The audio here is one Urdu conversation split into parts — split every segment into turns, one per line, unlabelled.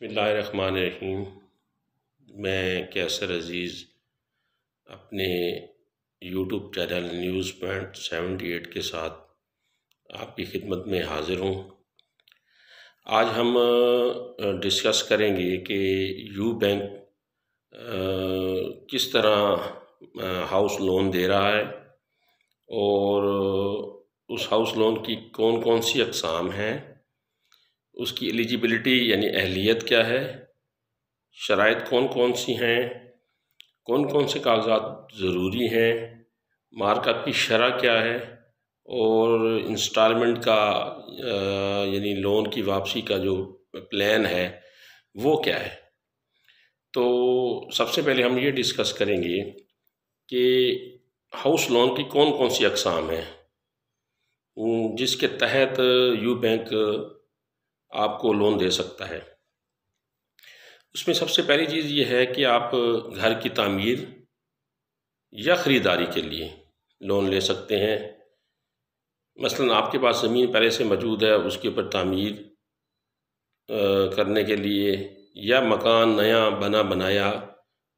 بسم اللہ الرحمن الرحیم۔ میں کیسر عزیز اپنے یوٹیوب چینل نیوز پوائنٹ 78 کے ساتھ آپ کی خدمت میں حاضر ہوں۔ آج ہم ڈسکس کریں گے کہ یو بینک کس طرح ہاؤس لون دے رہا ہے اور اس ہاؤس لون کی کون کون سی اقسام ہیں، اس کی ایلیجیبلٹی یعنی اہلیت کیا ہے، شرائط کون کون سی ہیں، کون کون سے کاغذات ضروری ہیں، مارک اپ کی شرح کیا ہے، اور انسٹالمنٹ کا یعنی لون کی واپسی کا جو پلان ہے وہ کیا ہے۔ تو سب سے پہلے ہم یہ ڈسکس کریں گے کہ ہاؤس لون کی کون کون سی اقسام ہیں جس کے تحت یو بینک آپ کو لون دے سکتا ہے۔ اس میں سب سے پہلی چیز یہ ہے کہ آپ گھر کی تعمیر یا خریداری کے لیے لون لے سکتے ہیں۔ مثلا آپ کے پاس زمین پہلے سے موجود ہے، اس کے اوپر تعمیر کرنے کے لیے یا مکان نیا بنایا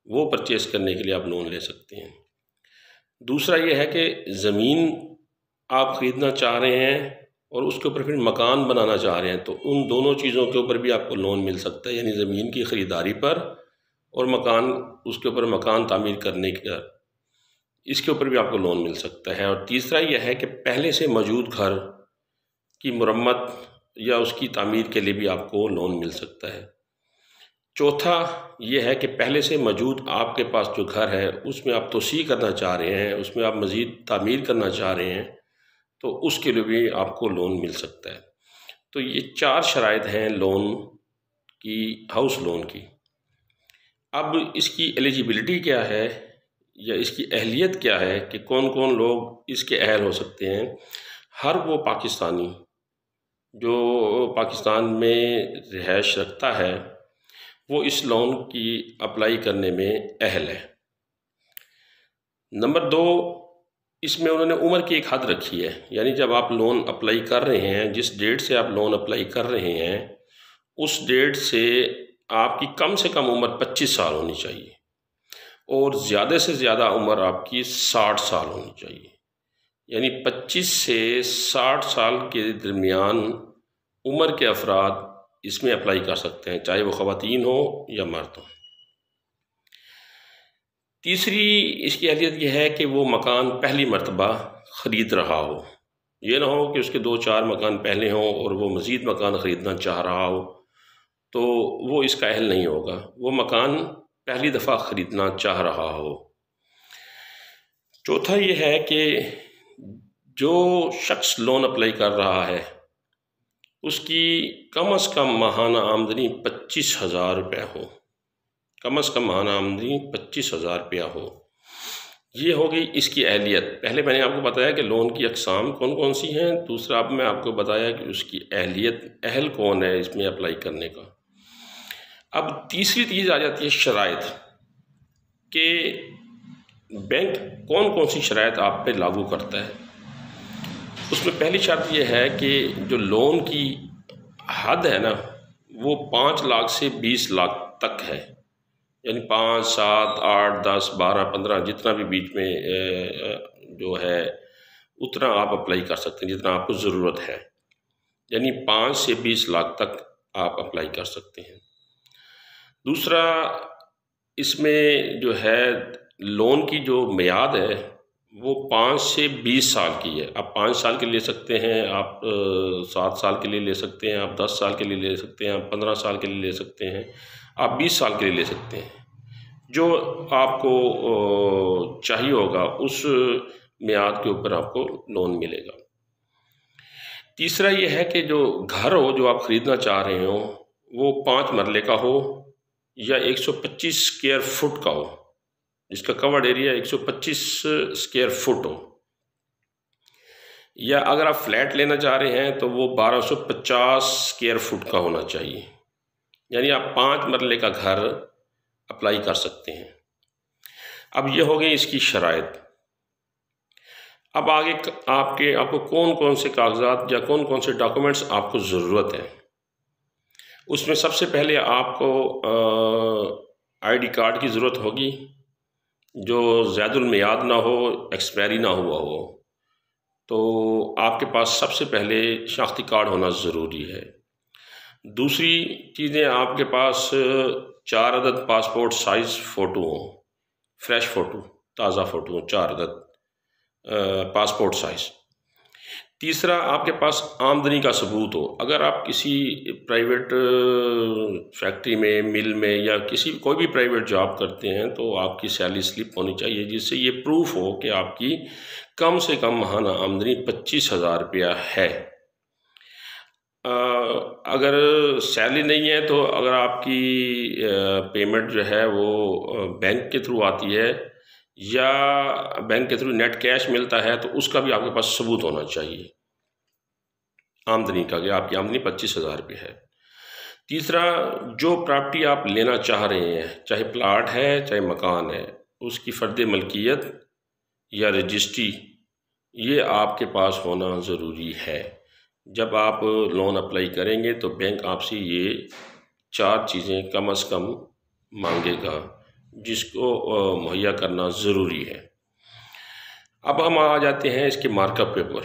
وہ پرچیز کرنے کے لیے آپ لون لے سکتے ہیں۔ دوسرا یہ ہے کہ زمین آپ خریدنا چاہ رہے ہیں اور اس کے اوپر پھر مکان بنانا چاہ رہے ہیں، تو ان دونوں چیزوں کے اوپر بھی آپ کو لون مل سکتا ہے، یعنی زمین کی خریداری پر اور مکان، اس کے اوپر مکان تعمیر کرنے کا، اس کے اوپر بھی آپ کو لون مل سکتا ہے۔ اور تیسرا یہ ہے کہ پہلے سے موجود گھر کی مرمت یا اس کی تعمیر کے لیے بھی آپ کو لون مل سکتا ہے۔ چوتھا یہ ہے کہ پہلے سے موجود آپ کے پاس جو گھر ہے اس میں آپ توسیع کرنا چاہ رہے ہیں، اس میں آپ مزید تعمیر کرنا چاہ رہے ہیں، تو اس کے لیے بھی آپ کو لون مل سکتا ہے۔ تو یہ 4 شرائط ہیں لون کی، ہاؤس لون کی۔ اب اس کی ایلیجیبلٹی کیا ہے یا اس کی اہلیت کیا ہے کہ کون کون لوگ اس کے اہل ہو سکتے ہیں۔ ہر وہ پاکستانی جو پاکستان میں رہائش رکھتا ہے وہ اس لون کی اپلائی کرنے میں اہل ہے۔ نمبر 2، اس میں انہوں نے عمر کی ایک حد رکھی ہے، یعنی جب آپ لون اپلائی کر رہے ہیں، جس ڈیٹ سے آپ لون اپلائی کر رہے ہیں اس ڈیٹ سے آپ کی کم سے کم عمر 25 سال ہونی چاہیے اور زیادہ سے زیادہ عمر آپ کی 60 سال ہونی چاہیے، یعنی 25 سے 60 سال کے درمیان عمر کے افراد اس میں اپلائی کر سکتے ہیں، چاہے وہ خواتین ہوں یا مرد ہوں۔ تیسری اس کی اہلیت یہ ہے کہ وہ مکان پہلی مرتبہ خرید رہا ہو، یہ نہ ہو کہ اس کے 2-4 مکان پہلے ہوں اور وہ مزید مکان خریدنا چاہ رہا ہو، تو وہ اس کا اہل نہیں ہوگا، وہ مکان پہلی دفعہ خریدنا چاہ رہا ہو۔ چوتھا یہ ہے کہ جو شخص لون اپلائی کر رہا ہے اس کی کم از کم ماہانہ آمدنی 25,000 روپے ہو، کم از کم ماہانہ آمدنی 25,000 روپیہ ہو۔ یہ ہوگی اس کی اہلیت۔ پہلے میں نے آپ کو بتایا کہ لون کی اقسام کون کون سی ہیں، دوسرا اب میں آپ کو بتایا کہ اس کی اہلیت، اہل کون ہے اس میں اپلائی کرنے کا۔ اب تیسری چیز آ جاتی ہے شرائط، کہ بینک کون کون سی شرائط آپ پہ لاگو کرتا ہے۔ اس میں پہلی شرط یہ ہے کہ جو لون کی حد ہے نا وہ 5 لاکھ سے 20 لاکھ تک ہے، یعنی 5، 7، 8، 10، 12، 15 جتنا بھی بیچ میں جو ہے اتنا آپ اپلائی کر سکتے ہیں جتنا آپ کو ضرورت ہے، یعنی 5 سے 20 لاکھ تک آپ اپلائی کر سکتے ہیں۔ دوسرا اس میں جو ہے لون کی جو میعاد ہے وہ 5 سے 20 سال کی ہے۔ آپ 5 سال کے لے سکتے ہیں، آپ 7 سال کے لیے لے سکتے ہیں، آپ 10 سال کے لیے لے سکتے ہیں، آپ 15 سال کے لیے لے سکتے ہیں، آپ 20 سال کے لیے لے سکتے ہیں، جو آپ کو چاہیے ہوگا اس میعاد کے اوپر آپ کو لون ملے گا۔ تیسرا یہ ہے کہ جو گھر ہو جو آپ خریدنا چاہ رہے ہوں وہ 5 مرلے کا ہو یا 125 اسکوائر فٹ کا ہو، جس کا کورڈ ایریا 125 اسکوائر فٹ ہو، یا اگر آپ فلیٹ لینا چاہ رہے ہیں تو وہ 1250 اسکوائر فٹ کا ہونا چاہیے، یعنی آپ 5 مرلے کا گھر اپلائی کر سکتے ہیں۔ اب یہ ہو گئی اس کی شرائط۔ اب آگے آپ کو کون کون سے کاغذات یا کون کون سے ڈاکومنٹس آپ کو ضرورت ہے۔ اس میں سب سے پہلے آپ کو آئی ڈی کارڈ کی ضرورت ہوگی جو زیاد المیعاد نہ ہو، ایکسپائری نہ ہوا ہو. تو آپ کے پاس سب سے پہلے شناختی کارڈ ہونا ضروری ہے. دوسری چیزیں آپ کے پاس 4 عدد پاسپورٹ سائز فوٹو ہوں، فریش فوٹو، تازہ فوٹو ہوں، 4 عدد پاسپورٹ سائز. تیسرا آپ کے پاس آمدنی کا ثبوت ہو. اگر آپ کسی پرائیویٹ فیکٹری میں، مل میں یا کوئی بھی پرائیویٹ جاب کرتے ہیں تو آپ کی سیلری سلپ ہونی چاہیے جس سے یہ پروف ہو کہ آپ کی کم سے کم ماہانہ آمدنی 25,000 روپیہ ہے. اگر سیلری نہیں ہے تو اگر آپ کی پیمنٹ جو ہے وہ بینک کے تھرو آتی ہے یا بینک کے تھرو نیٹ کیش ملتا ہے تو اس کا بھی آپ کے پاس ثبوت ہونا چاہیے آمدنی کا، کہ آپ کی آمدنی 25,000 روپے ہے. تیسرا، جو پراپرٹی آپ لینا چاہ رہے ہیں، چاہے پلاٹ ہے چاہے مکان ہے، اس کی فرد ملکیت یا رجسٹری یہ آپ کے پاس ہونا ضروری ہے. جب آپ لون اپلائی کریں گے تو بینک آپ سے یہ 4 چیزیں کم از کم مانگے گا جس کو مہیا کرنا ضروری ہے. اب ہم آ جاتے ہیں اس کے مارک اپ کے اوپر.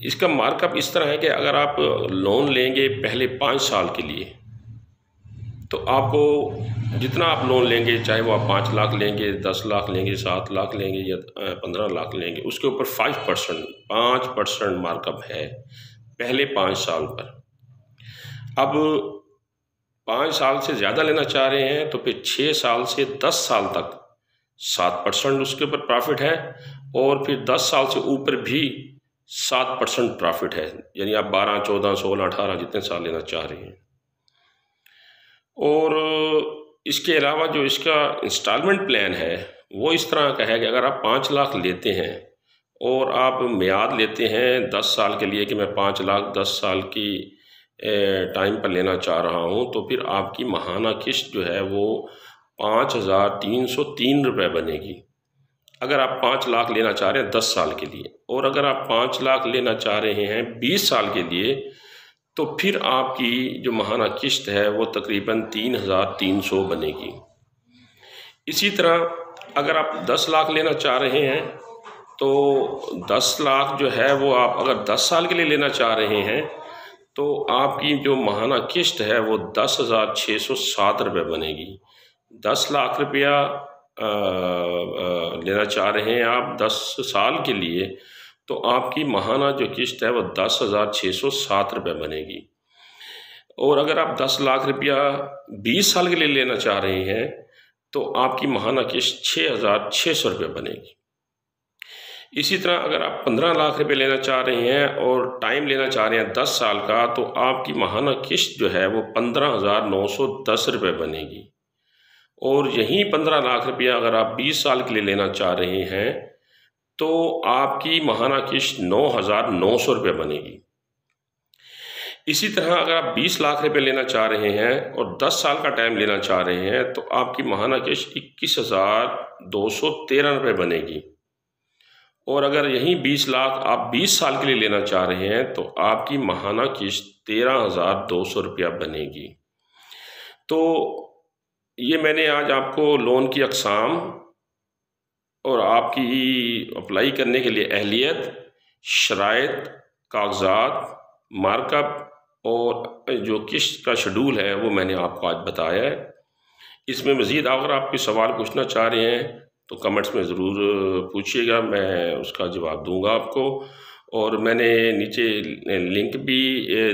اس کا مارک اپ اس طرح ہے کہ اگر آپ لون لیں گے پہلے 5 سال کے لیے تو آپ کو جتنا آپ لون لیں گے، چاہے وہ آپ 5 لاکھ لیں گے، 10 لاکھ لیں گے، 7 لاکھ لیں گے یا 15 لاکھ لیں گے، اس کے اوپر 5% مارک اپ ہے پہلے 5 سال پر. اب 5 سال سے زیادہ لینا چاہ رہے ہیں تو پھر 6 سال سے 10 سال تک 7% اس کے اوپر پرافٹ ہے، اور پھر 10 سال سے اوپر بھی 7% پرافٹ ہے. یعنی آپ 12، 14، 16، 18 جتنے سال لینا چاہ رہے ہیں. اور اس کے علاوہ جو اس کا انسٹالمنٹ پلان ہے وہ اس طرح کا ہے کہ اگر آپ 5 لاکھ لیتے ہیں اور آپ میعاد لیتے ہیں 10 سال کے لیے کہ میں 5 لاکھ 10 سال کی ٹائم پر لینا چاہ رہا ہوں، تو پھر آپ کی ماہانہ قسط جو ہے وہ 5,303 روپے بنے گی اگر آپ 5 لاکھ لینا چاہ رہے ہیں 10 سال کے لیے. اور اگر آپ 5 لاکھ لینا چاہ رہے ہیں 20 سال کے لیے تو پھر آپ کی جو ماہانہ قسط ہے وہ تقریباً 3,300 بنے گی. اسی طرح اگر آپ 10 لاکھ لینا چاہ رہے ہیں تو 10 لاکھ جو ہے وہ آپ اگر 10 سال کے لیے لینا چاہ رہے ہیں تو آپ کی جو ماہانہ قسط ہے وہ 10,607 روپے بنے گی. 10 لاکھ روپیہ لینا چاہ رہے ہیں آپ 10 سال کے لیے تو آپ کی ماہانہ جو قسط ہے وہ 10,607 روپے بنے گی. اور اگر آپ 10 لاکھ روپیہ 20 سال کے لیے لینا چاہ رہے ہیں تو آپ کی ماہانہ قسط 6,600 روپے بنے گی. اسی طرح اگر آپ 15 لاکھ روپے لینا چاہ رہے ہیں اور ٹائم لینا چاہ رہے ہیں 10 سال کا تو آپ کی ماہانہ قسط جو ہے وہ 15,910 روپے بنے گی. اور یہی 15 لاکھ روپیہ اگر آپ 20 سال کے لیے لینا چاہ رہے ہیں تو آپ کی ماہانہ قسط 9,900 روپے بنے گی. اسی طرح اگر آپ 20 لاکھ روپے لینا چاہ رہے ہیں اور 10 سال کا ٹائم لینا چاہ رہے ہیں تو آپ کی ماہانہ قسط 21,213 روپے بنے گی. اور اگر یہی 20 لاکھ آپ 20 سال کے لیے لینا چاہ رہے ہیں تو آپ کی ماہانہ قسط 13,200 روپیہ بنے گی. تو یہ میں نے آج آپ کو لون کی اقسام اور آپ کی اپلائی کرنے کے لیے اہلیت، شرائط، کاغذات، مارک اپ اور جو قسط کا شیڈول ہے وہ میں نے آپ کو آج بتایا ہے. اس میں مزید اگر آپ کوئی سوال پوچھنا چاہ رہے ہیں تو کمنٹس میں ضرور پوچھیے گا، میں اس کا جواب دوں گا آپ کو. اور میں نے نیچے لنک بھی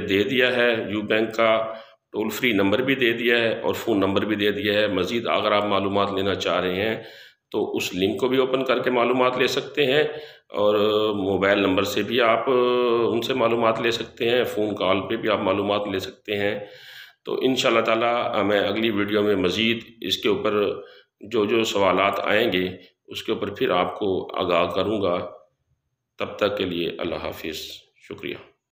دے دیا ہے، یو بینک کا ٹول فری نمبر بھی دے دیا ہے اور فون نمبر بھی دے دیا ہے. مزید اگر آپ معلومات لینا چاہ رہے ہیں تو اس لنک کو بھی اوپن کر کے معلومات لے سکتے ہیں، اور موبائل نمبر سے بھی آپ ان سے معلومات لے سکتے ہیں، فون کال پہ بھی آپ معلومات لے سکتے ہیں. تو انشاءاللہ تعالی میں اگلی ویڈیو میں مزید اس کے اوپر جو سوالات آئیں گے اس کے اوپر پھر آپ کو آگاہ کروں گا. تب تک کے لیے اللہ حافظ، شکریہ.